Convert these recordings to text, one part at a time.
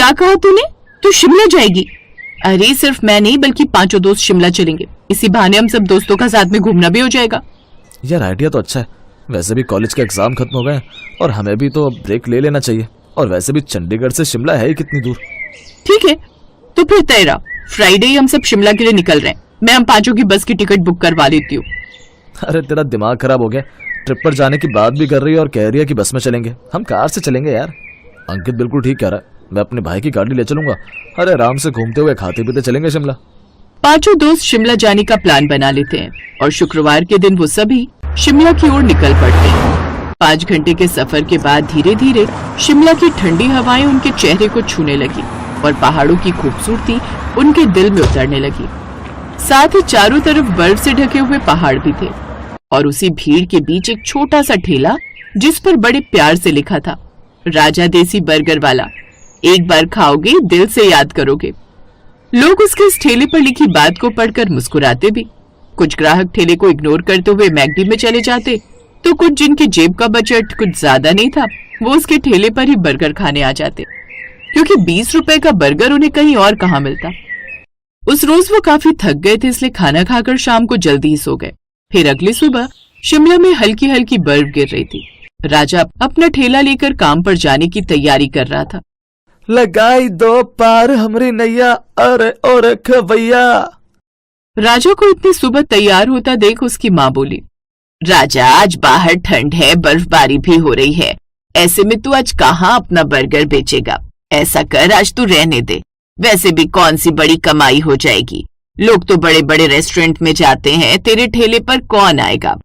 क्या कहा तूने? तू शिमला जाएगी? अरे सिर्फ मैं नहीं बल्कि 5 दोस्त शिमला चलेंगे। इसी बहाने हम सब दोस्तों का साथ में घूमना भी हो जाएगा। यार आइडिया तो अच्छा है। वैसे भी कॉलेज के एग्जाम खत्म हो गए और हमें भी तो ब्रेक ले लेना चाहिए। और वैसे भी चंडीगढ़ से शिमला है ही कितनी दूर। ठीक है तो फिर तय रहा, फ्राइडे ही हम सब शिमला के लिए निकल रहे हैं। मैं हम 5 की बस की टिकट बुक करवा लेती हूँ। अरे तेरा दिमाग खराब हो गया। ट्रिप पर जाने की बात भी कर रही है और कह रही है कि बस में चलेंगे। हम कार से चलेंगे यार। अंकित बिल्कुल ठीक कह रहा है। मैं अपने भाई की गाड़ी ले चलूंगा। अरे आराम से घूमते हुए खाते पीते चलेंगे शिमला। 5 दोस्त शिमला जाने का प्लान बना लेते हैं और शुक्रवार के दिन वो सभी शिमला की ओर निकल पड़ते हैं। 5 घंटे के सफर के बाद धीरे धीरे शिमला की ठंडी हवाएं उनके चेहरे को छूने लगी और पहाड़ों की खूबसूरती उनके दिल में उतरने लगी। साथ ही चारों तरफ बर्फ से ढके हुए पहाड़ भी थे और उसी भीड़ के बीच एक छोटा सा ठेला जिस पर बड़े प्यार से लिखा था, राजा देसी बर्गर वाला, एक बार खाओगे दिल से याद करोगे। लोग उसके इस ठेले पर लिखी बात को पढ़कर मुस्कुराते भी। कुछ ग्राहक ठेले को इग्नोर करते हुए मैकडी में चले जाते, तो कुछ जिनकी जेब का बजट कुछ ज्यादा नहीं था वो उसके ठेले पर ही बर्गर खाने आ जाते, क्योंकि 20 रुपए का बर्गर उन्हें कहीं और कहाँ मिलता। उस रोज वो काफी थक गए थे, इसलिए खाना खाकर शाम को जल्दी ही सो गए। फिर अगली सुबह शिमला में हल्की हल्की बर्फ गिर रही थी। राजा अपना ठेला लेकर काम पर जाने की तैयारी कर रहा था। लगाई दो पार हमरी नैया, अरे और खवैया। राजा को इतनी सुबह तैयार होता देख उसकी माँ बोली, राजा आज बाहर ठंड है, बर्फबारी भी हो रही है, ऐसे में तू आज कहाँ अपना बर्गर बेचेगा? ऐसा कर आज तू रहने दे, वैसे भी कौन सी बड़ी कमाई हो जाएगी। लोग तो बड़े बड़े रेस्टोरेंट में जाते हैं, तेरे ठेले पर कौन आएगा?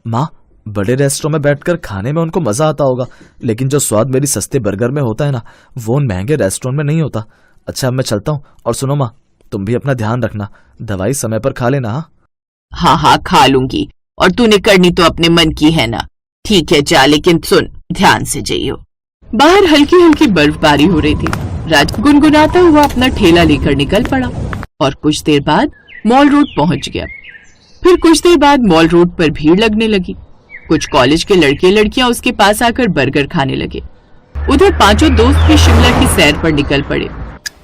माँ, बड़े रेस्टोरेंट में बैठकर खाने में उनको मजा आता होगा, लेकिन जो स्वाद मेरी सस्ते बर्गर में होता है ना, वो उन महंगे रेस्टोरेंट में नहीं होता। अच्छा अब मैं चलता हूँ। और सुनो माँ, तुम भी अपना ध्यान रखना, दवाई समय पर खा लेना। हाँ हाँ खा लूंगी, और तूने करनी तो अपने मन की है ना। ठीक है जा, लेकिन सुन ध्यान से जाइयो। बाहर हल्की हल्की बर्फबारी हो रही थी। राज गुनगुनाता हुआ अपना ठेला लेकर निकल पड़ा और कुछ देर बाद मॉल रोड पहुंच गया। फिर कुछ देर बाद मॉल रोड पर भीड़ लगने लगी। कुछ कॉलेज के लड़के लड़कियां उसके पास आकर बर्गर खाने लगे। उधर 5 दोस्त भी शिमला की सैर पर निकल पड़े।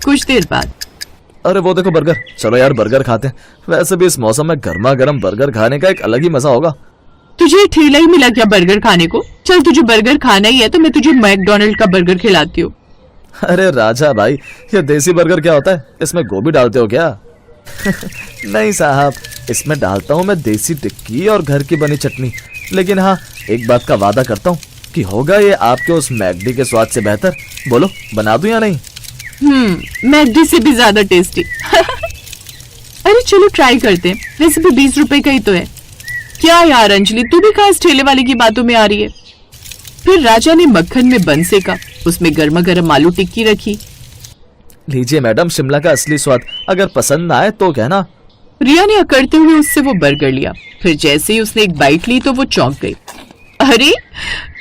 कुछ देर बाद, अरे वो देखो बर्गर, चलो यार बर्गर खाते हैं। वैसे भी इस मौसम में गर्मा गर्म बर्गर खाने का एक अलग ही मजा होगा। तुझे ठेला ही मिला क्या बर्गर खाने को? चल तुझे बर्गर खाना ही है तो मैं तुझे मैकडॉनल्ड का बर्गर खिलाती हूँ। अरे राजा भाई, ये देसी बर्गर क्या होता है? इसमें गोभी डालते हो क्या? नहीं साहब, इसमें डालता हूँ मैं देसी टिक्की और घर की बनी चटनी। लेकिन हाँ, एक बात का वादा करता हूँ कि होगा ये आपके उस मैकडी के स्वाद से बेहतर। बोलो बना दूं या नहीं? मैकडी से भी ज्यादा टेस्टी। अरे चलो ट्राई करते हैं, वैसे भी 20 रुपए का ही तो है। क्या यार अंजलि, तू भी कहाँ इस ठेले वाले की बातों में आ रही है? फिर राजा ने मक्खन में बन सेका, उसमें गर्मा गर्म आलू टिक्की रखी। लीजिए मैडम, शिमला का असली स्वाद, अगर पसंद ना आए तो कहना। रिया ने अकड़ते हुए उससे वो बर्गर लिया। फिर जैसे ही उसने एक बाइट ली तो वो चौंक गई। अरे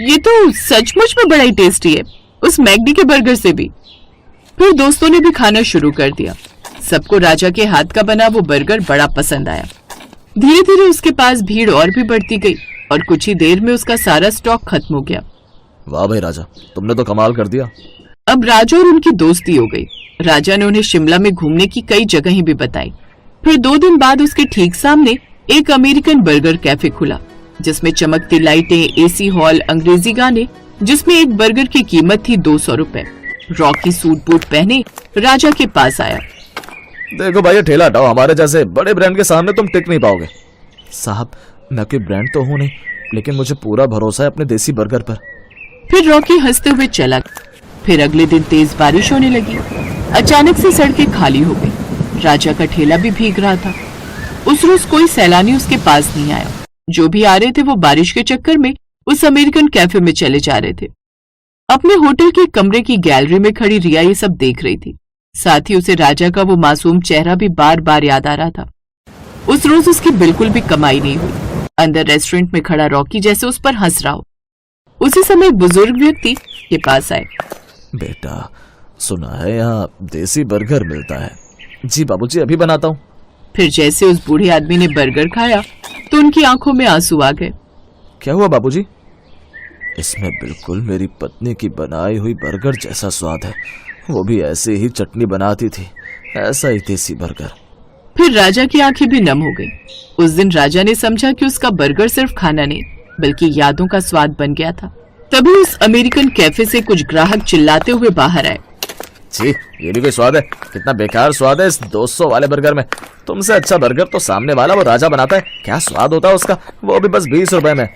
ये तो सचमुच में बड़ा ही टेस्टी है, उस मैकडी के बर्गर से भी। फिर दोस्तों ने भी खाना शुरू कर दिया। सबको राजा के हाथ का बना वो बर्गर बड़ा पसंद आया। धीरे धीरे उसके पास भीड़ और भी बढ़ती गई और कुछ ही देर में उसका सारा स्टॉक खत्म हो गया। वाह भाई राजा, तुमने तो कमाल कर दिया। अब राजा और उनकी दोस्ती हो गई। राजा ने उन्हें शिमला में घूमने की कई जगहें भी बताई। फिर 2 दिन बाद उसके ठीक सामने एक अमेरिकन बर्गर कैफे खुला, जिसमें चमकती लाइटें, एसी हॉल, अंग्रेजी गाने, जिसमें एक बर्गर की कीमत थी 200 रुपए। रॉकी सूट बूट पहने राजा के पास आया। देखो भाई, ये ठेला हटाओ, हमारे जैसे बड़े ब्रांड के सामने तुम टिक नहीं पाओगे। साहब मैं कोई ब्रांड तो हूँ नहीं, लेकिन मुझे पूरा भरोसा है अपने देसी बर्गर पर। फिर रॉकी हंसते हुए चला। फिर अगले दिन तेज बारिश होने लगी। अचानक से सड़कें खाली हो गई। राजा का ठेला भी भीग रहा था। उस रोज कोई सैलानी उसके पास नहीं आया। जो भी आ रहे थे वो बारिश के चक्कर में उस अमेरिकन कैफे में चले जा रहे थे। अपने होटल के कमरे की गैलरी में खड़ी रिया ये सब देख रही थी। साथ ही उसे राजा का वो मासूम चेहरा भी बार बार याद आ रहा था। उस रोज उसकी बिल्कुल भी कमाई नहीं हुई। अंदर रेस्टोरेंट में खड़ा रॉकी जैसे उस पर हंस रहा हो। उसी समय बुजुर्ग व्यक्ति के पास आए। बेटा सुना है यहाँ देसी बर्गर मिलता है? जी बाबूजी, अभी बनाता हूँ। फिर जैसे उस बूढ़े आदमी ने बर्गर खाया तो उनकी आंखों में आंसू आ गए। क्या हुआ बाबूजी? इसमें बिल्कुल मेरी पत्नी की बनाई हुई बर्गर जैसा स्वाद है वो भी ऐसे ही चटनी बनाती थी, ऐसा ही देसी बर्गर। फिर राजा की आंखें भी नम हो गई। उस दिन राजा ने समझा कि उसका बर्गर सिर्फ खाना नहीं बल्कि यादों का स्वाद बन गया था। तभी उस अमेरिकन कैफे से कुछ ग्राहक चिल्लाते हुए बाहर आए। छी, ये भी कोई स्वाद है? कितना बेकार स्वाद है इस 200 वाले बर्गर में। तुमसे अच्छा बर्गर तो सामने वाला वो राजा बनाता है। क्या स्वाद होता है उसका, वो भी बस 20 रुपए में।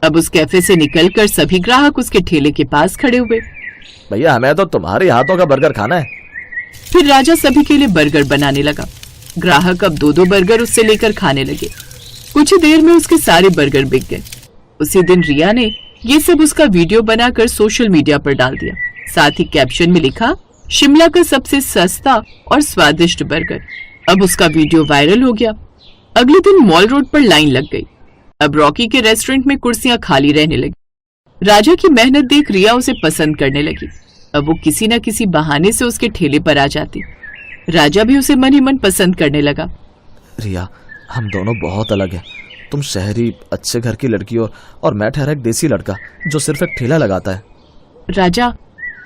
अब उस कैफे से निकलकर सभी ग्राहक उसके ठेले के पास खड़े हुए। भैया, हमें तो तुम्हारे हाथों का बर्गर खाना है। फिर राजा सभी के लिए बर्गर बनाने लगा। ग्राहक अब 2-2 बर्गर उससे लेकर खाने लगे। कुछ ही देर में उसके सारे बर्गर बिक गए। उसी दिन रिया ने ये सब उसका वीडियो बनाकर सोशल मीडिया पर डाल दिया। साथ ही कैप्शन में लिखा, शिमला का सबसे सस्ता और स्वादिष्ट बर्गर। अब उसका वीडियो वायरल हो गया। अगले दिन मॉल रोड पर लाइन लग गई। अब रॉकी के रेस्टोरेंट में कुर्सियां खाली रहने लगी। राजा की मेहनत देख रिया उसे पसंद करने लगी। अब वो किसी न किसी बहाने से उसके ठेले पर आ जाती। राजा भी उसे मन ही मन पसंद करने लगा। रिया, हम दोनों बहुत अलग हैं। तुम शहरी अच्छे घर की लड़की हो और मैं ठहरा एक देसी लड़का जो सिर्फ एक ठेला लगाता है। राजा,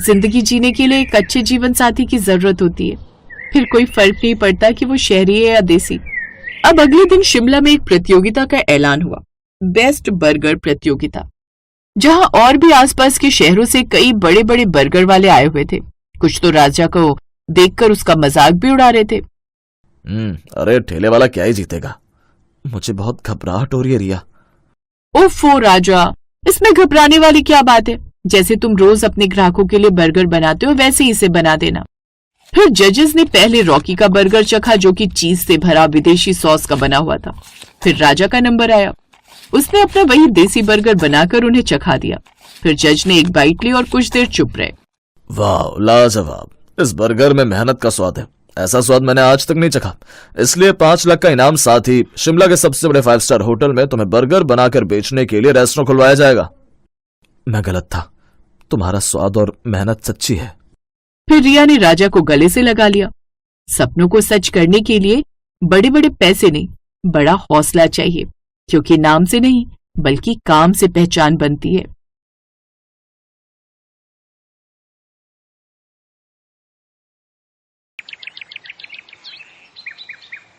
जिंदगी जीने के लिए एक अच्छे जीवन साथी की जरूरत होती है। फिर कोई फर्क नहीं पड़ता कि वो शहरी है या देसी। अब अगले दिन शिमला में एक प्रतियोगिता का ऐलान हुआ, बेस्ट बर्गर प्रतियोगिता, जहां और भी आसपास के शहरों से कई बड़े बड़े बर्गर वाले आए हुए थे। कुछ तो राजा को देखकर उसका मजाक भी उड़ा रहे थे। अरे ठेले वाला क्या ही जीतेगा। मुझे बहुत घबराहट हो रही है रिया। ओफो राजा, इसमें घबराने वाली क्या बात है? जैसे तुम रोज अपने ग्राहकों के लिए बर्गर बनाते हो वैसे ही इसे बना देना। फिर जजेस ने पहले रॉकी का बर्गर चखा जो कि चीज से भरा विदेशी सॉस का बना हुआ था। फिर राजा का नंबर आया। उसने अपना वही देसी बर्गर बनाकर उन्हें चखा दिया। फिर जज ने एक बाइट ली और कुछ देर चुप रहे। वाह, लाजवाब। इस बर्गर में मेहनत का स्वाद है। ऐसा स्वाद मैंने आज तक नहीं चखा। इसलिए 5 लाख का इनाम, साथ ही शिमला के सबसे बड़े 5 स्टार होटल में तुम्हें बर्गर बनाकर बेचने के लिए रेस्टोरेंट खुलवाया जाएगा। मैं गलत था। तुम्हारा स्वाद और मेहनत सच्ची है। फिर रिया ने राजा को गले से लगा लिया। सपनों को सच करने के लिए बड़े बड़े पैसे नहीं, बड़ा हौसला चाहिए, क्योंकि नाम से नहीं बल्कि काम से पहचान बनती है।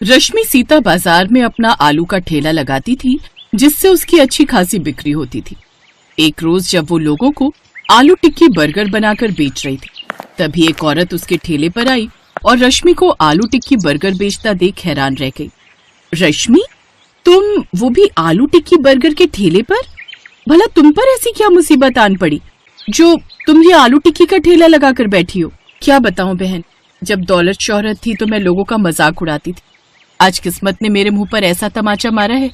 रश्मि सीता बाजार में अपना आलू का ठेला लगाती थी, जिससे उसकी अच्छी खासी बिक्री होती थी। एक रोज जब वो लोगों को आलू टिक्की बर्गर बनाकर बेच रही थी, तभी एक औरत उसके ठेले पर आई और रश्मि को आलू टिक्की बर्गर बेचता देख हैरान रह गई। रश्मि, तुम वो भी आलू टिक्की बर्गर के ठेले पर? भला तुम पर ऐसी क्या मुसीबत आन पड़ी जो तुम ये आलू टिक्की का ठेला लगाकर बैठी हो? क्या बताऊं बहन, जब दौलत शोहरत थी तो मैं लोगों का मजाक उड़ाती थी। आज किस्मत ने मेरे मुंह पर ऐसा तमाचा मारा है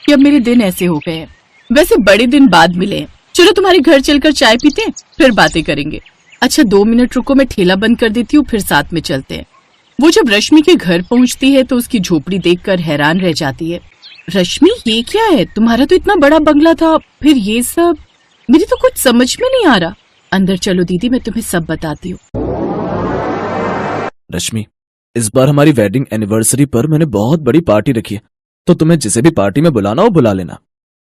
कि अब मेरे दिन ऐसे हो गए हैं। वैसे बड़े दिन बाद मिले हैं। चलो तुम्हारे घर चलकर चाय पीते हैं, फिर बातें करेंगे। अच्छा 2 मिनट रुको, मैं ठेला बंद कर देती हूँ, फिर साथ में चलते हैं। वो जब रश्मि के घर पहुंचती है तो उसकी झोपड़ी देखकर हैरान रह जाती है। रश्मि, ये क्या है? तुम्हारा तो इतना बड़ा बंगला था, फिर ये सब? मेरी तो कुछ समझ में नहीं आ रहा। अंदर चलो दीदी, मैं तुम्हें सब बताती हूँ। रश्मि, इस बार हमारी वेडिंग एनिवर्सरी पर मैंने बहुत बड़ी पार्टी रखी है, तो तुम्हें जिसे भी पार्टी में बुलाना हो बुला लेना।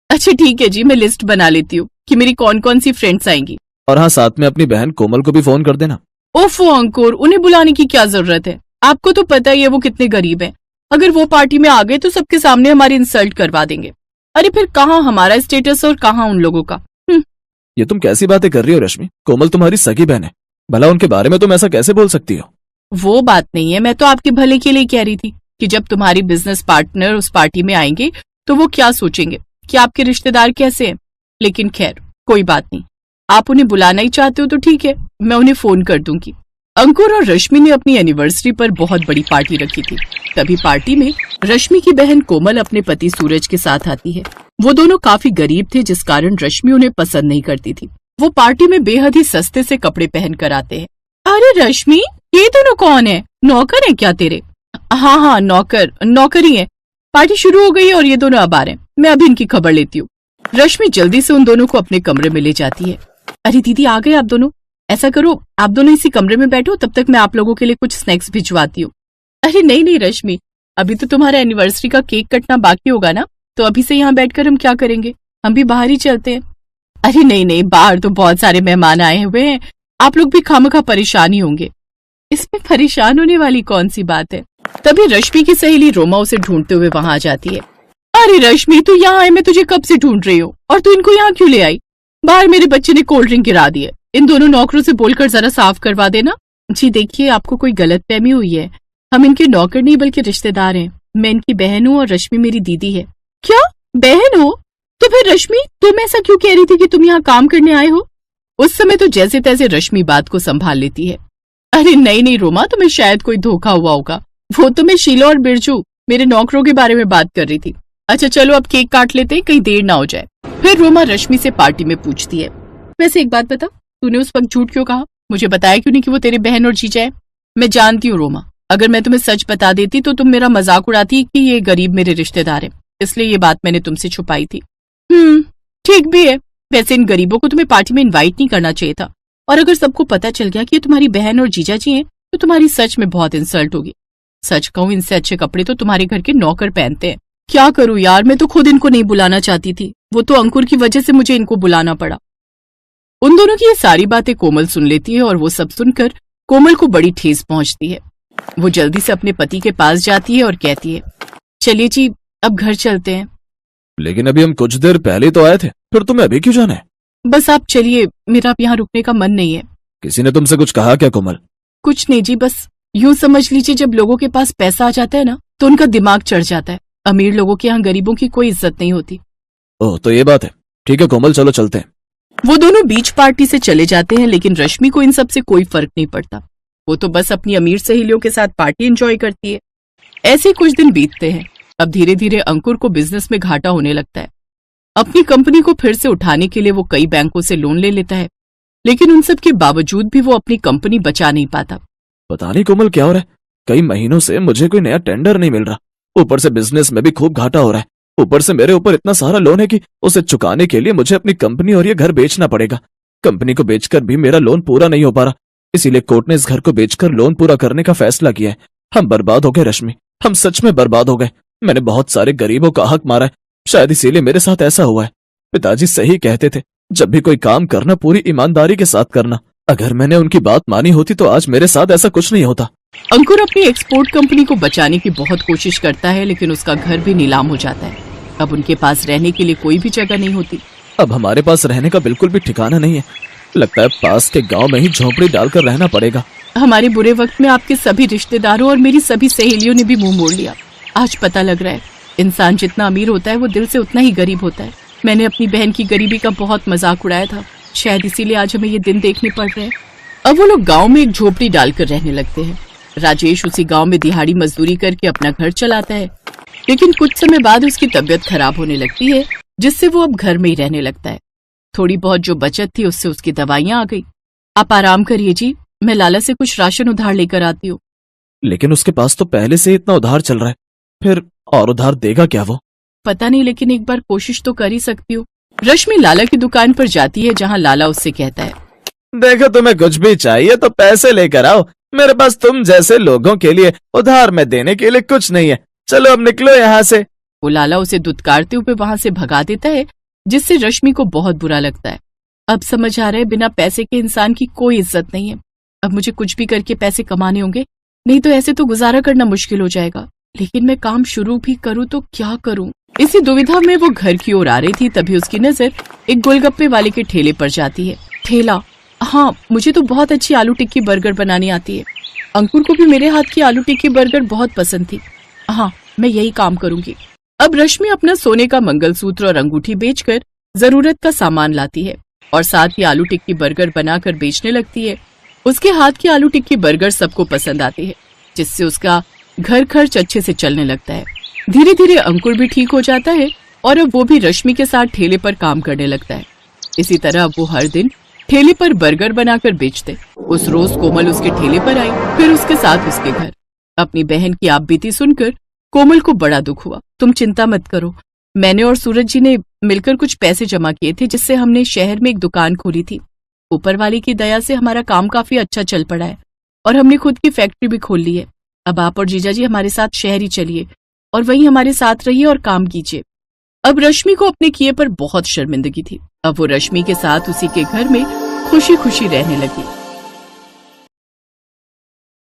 अच्छा ठीक है जी, मैं लिस्ट बना लेती हूँ कि मेरी कौन कौन सी फ्रेंड्स आएंगी। और हाँ, साथ में अपनी बहन कोमल को भी फोन कर देना। ओफो अंकुर, उन्हें बुलाने की क्या जरूरत है? आपको तो पता ही है वो कितने गरीब हैं। अगर वो पार्टी में आ गए तो सबके सामने हमारी इंसल्ट करवा देंगे। अरे फिर कहाँ हमारा स्टेटस और कहाँ उन लोगों का। ये तुम कैसी बातें कर रही हो रश्मि? कोमल तुम्हारी सगी बहन है, भला उनके बारे में तुम ऐसा कैसे बोल सकती हो? वो बात नहीं है, मैं तो आपके भले के लिए कह रही थी कि जब तुम्हारी बिजनेस पार्टनर उस पार्टी में आएंगे तो वो क्या सोचेंगे कि आपके रिश्तेदार कैसे हैं। लेकिन खैर कोई बात नहीं, आप उन्हें बुलाना ही चाहते हो तो ठीक है, मैं उन्हें फोन कर दूंगी। अंकुर और रश्मि ने अपनी एनिवर्सरी पर बहुत बड़ी पार्टी रखी थी। तभी पार्टी में रश्मि की बहन कोमल अपने पति सूरज के साथ आती है। वो दोनों काफी गरीब थे, जिस कारण रश्मि उन्हें पसंद नहीं करती थी। वो पार्टी में बेहद ही सस्ते से कपड़े पहन कर आते हैं। अरे रश्मि, ये दोनों कौन है? नौकर है क्या तेरे? हाँ, नौकर ही है। पार्टी शुरू हो गई है और ये दोनों अब आ रहे हैं। मैं अभी इनकी खबर लेती हूँ। रश्मि जल्दी से उन दोनों को अपने कमरे में ले जाती है। अरे दीदी, आ गए आप दोनों? ऐसा करो, आप दोनों इसी कमरे में बैठो, तब तक मैं आप लोगों के लिए कुछ स्नैक्स भिजवाती हूँ। अरे नहीं रश्मि, अभी तो तुम्हारा एनिवर्सरी का केक कटना बाकी होगा ना, तो अभी से यहाँ बैठकर हम क्या करेंगे? हम भी बाहर ही चलते हैं। अरे नहीं, बाहर तो बहुत सारे मेहमान आए हुए हैं, आप लोग भी खामखा परेशान ही होंगे। इसमें परेशान होने वाली कौन सी बात है। तभी रश्मि की सहेली रोमा उसे ढूंढते हुए वहां आ जाती है। अरे रश्मि, तू यहाँ है, मैं तुझे कब से ढूंढ रही हूँ, और तू इनको यहाँ क्यों ले आई? बाहर मेरे बच्चे ने कोल्ड ड्रिंक गिरा दी है, इन दोनों नौकरों से बोलकर जरा साफ करवा देना। जी देखिए, आपको कोई गलतफहमी हुई है, हम इनके नौकर नहीं बल्कि रिश्तेदार हैं। मैं इनकी बहन हूँ और रश्मि मेरी दीदी है। क्या बहन हो? तो फिर रश्मि, तुम ऐसा क्यों कह रही थी कि तुम यहाँ काम करने आए हो? उस समय तो जैसे तैसे रश्मि बात को संभाल लेती है। अरे नहीं रोमा, तुम्हें शायद कोई धोखा हुआ होगा। वो तो मैं शीला और बिरजू, मेरे नौकरों के बारे में बात कर रही थी। अच्छा चलो अब केक काट लेते हैं, कहीं देर ना हो जाए। फिर रोमा रश्मि से पार्टी में पूछती है, वैसे एक बात बता, तूने उस वक्त झूठ क्यों कहा? मुझे बताया क्यों नहीं कि वो तेरे बहन और जीजा है? मैं जानती हूँ रोमा, अगर मैं तुम्हें सच बता देती तो तुम मेरा मजाक उड़ाती कि ये गरीब मेरे रिश्तेदार है, इसलिए ये बात मैंने तुमसे छुपाई थी। ठीक भी है। वैसे इन गरीबों को तुम्हें पार्टी में इनवाइट नहीं करना चाहिए था, और अगर सबको पता चल गया कि ये तुम्हारी बहन और जीजा जी हैं तो तुम्हारी सच में बहुत इंसल्ट होगी। सच कहूँ, इनसे अच्छे कपड़े तो तुम्हारे घर के नौकर पहनते हैं। क्या करूँ यार, मैं तो खुद इनको नहीं बुलाना चाहती थी, वो तो अंकुर की वजह से मुझे इनको बुलाना पड़ा। उन दोनों की ये सारी बातें कोमल सुन लेती है और वो सब सुनकर कोमल को बड़ी ठेस पहुंचती है। वो जल्दी से अपने पति के पास जाती है और कहती है, चलिए जी अब घर चलते हैं। लेकिन अभी हम कुछ देर पहले तो आए थे, फिर तुम्हें अभी क्यों जाना है? बस आप चलिए, मेरा अब यहाँ रुकने का मन नहीं है। किसी ने तुमसे कुछ कहा क्या कोमल? कुछ नहीं जी, बस यूं समझ लीजिए जब लोगों के पास पैसा आ जाता है ना तो उनका दिमाग चढ़ जाता है। अमीर लोगों के यहाँ गरीबों की कोई इज्जत नहीं होती। ओह तो ये बात है, ठीक है कोमल, चलो चलते हैं। वो दोनों बीच पार्टी से चले जाते हैं, लेकिन रश्मि को इन सब से कोई फर्क नहीं पड़ता। वो तो बस अपनी अमीर सहेलियों के साथ पार्टी एंजॉय करती है। ऐसे कुछ दिन बीतते हैं। अब धीरे धीरे अंकुर को बिजनेस में घाटा होने लगता है। अपनी कंपनी को फिर से उठाने के लिए वो कई बैंकों से लोन ले लेता है, लेकिन उन सब के बावजूद भी वो अपनी कंपनी बचा नहीं पाता। पता नहीं कोमल क्या हो रहा है, कई महीनों से मुझे कोई नया टेंडर नहीं मिल रहा, ऊपर से बिजनेस में भी खूब घाटा हो रहा है, ऊपर से मेरे ऊपर इतना सारा लोन है कि उसे चुकाने के लिए मुझे अपनी कंपनी और ये घर बेचना पड़ेगा। कंपनी को बेचकर भी मेरा लोन पूरा नहीं हो पा रहा, इसीलिए कोर्ट ने इस घर को बेचकर लोन पूरा करने का फैसला किया है। हम बर्बाद हो गए रश्मि, हम सच में बर्बाद हो गए। मैंने बहुत सारे गरीबों का हक मारा है, शायद इसीलिए मेरे साथ ऐसा हुआ है। पिताजी सही कहते थे, जब भी कोई काम करना पूरी ईमानदारी के साथ करना। अगर मैंने उनकी बात मानी होती तो आज मेरे साथ ऐसा कुछ नहीं होता। अंकुर अपनी एक्सपोर्ट कंपनी को बचाने की बहुत कोशिश करता है, लेकिन उसका घर भी नीलाम हो जाता है। अब उनके पास रहने के लिए कोई भी जगह नहीं होती। अब हमारे पास रहने का बिल्कुल भी ठिकाना नहीं है, लगता है पास के गांव में ही झोंपड़ी डालकर रहना पड़ेगा। हमारे बुरे वक्त में आपके सभी रिश्तेदारों और मेरी सभी सहेलियों ने भी मुंह मोड़ लिया। आज पता लग रहा है, इंसान जितना अमीर होता है वो दिल से उतना ही गरीब होता है। मैंने अपनी बहन की गरीबी का बहुत मजाक उड़ाया था, शायद इसीलिए आज हमें ये दिन देखने पड़ रहे हैं। अब वो लोग गांव में एक झोपड़ी डालकर रहने लगते हैं। राजेश उसी गांव में दिहाड़ी मजदूरी करके अपना घर चलाता है, लेकिन कुछ समय बाद उसकी तबीयत खराब होने लगती है, जिससे वो अब घर में ही रहने लगता है। थोड़ी बहुत जो बचत थी उससे उसकी दवाइयां आ गई। आप आराम करिए जी, मैं लाला से कुछ राशन उधार लेकर आती हूँ। लेकिन उसके पास तो पहले से इतना उधार चल रहा है, फिर और उधार देगा क्या वो? पता नहीं, लेकिन एक बार कोशिश तो कर ही सकती हूँ। रश्मि लाला की दुकान पर जाती है, जहाँ लाला उससे कहता है, देखो तुम्हें कुछ भी चाहिए तो पैसे लेकर आओ, मेरे पास तुम जैसे लोगों के लिए उधार में देने के लिए कुछ नहीं है, चलो अब निकलो यहाँ से। वो लाला उसे दुत्कारते हुए वहां से भगा देता है, जिससे रश्मि को बहुत बुरा लगता है। अब समझ आ रहा है बिना पैसे के इंसान की कोई इज्जत नहीं है। अब मुझे कुछ भी करके पैसे कमाने होंगे, नहीं तो ऐसे तो गुजारा करना मुश्किल हो जाएगा। लेकिन मैं काम शुरू भी करूँ तो क्या करूँ? इसी दुविधा में वो घर की ओर आ रही थी, तभी उसकी नजर एक गोलगप्पे वाले के ठेले पर जाती है। ठेला, हाँ, मुझे तो बहुत अच्छी आलू टिक्की बर्गर बनानी आती है। अंकुर को भी मेरे हाथ की आलू टिक्की बर्गर बहुत पसंद थी। हाँ, मैं यही काम करूंगी। अब रश्मि अपना सोने का मंगलसूत्र और अंगूठी बेचकर जरूरत का सामान लाती है और साथ ही आलू टिक्की बर्गर बनाकर बेचने लगती है। उसके हाथ की आलू टिक्की बर्गर सबको पसंद आती है, जिससे उसका घर खर्च अच्छे से चलने लगता है। धीरे धीरे अंकुर भी ठीक हो जाता है और अब वो भी रश्मि के साथ ठेले पर काम करने लगता है। इसी तरह वो हर दिन ठेले पर बर्गर बनाकर बेचते। उस रोज कोमल उसके ठेले पर आई, फिर उसके साथ उसके घर। अपनी बहन की आपबीती सुनकर कोमल को बड़ा दुख हुआ। तुम चिंता मत करो, मैंने और सूरज जी ने मिलकर कुछ पैसे जमा किए थे, जिससे हमने शहर में एक दुकान खोली थी। ऊपर वाले की दया से हमारा काम काफी अच्छा चल पड़ा है और हमने खुद की फैक्ट्री भी खोल ली है। अब आप और जीजा जी हमारे साथ शहर ही चलिए और वहीं हमारे साथ रहिए और काम कीजिए। अब रश्मि को अपने किए पर बहुत शर्मिंदगी थी। अब वो रश्मि के साथ उसी के घर में खुशी खुशी रहने लगी।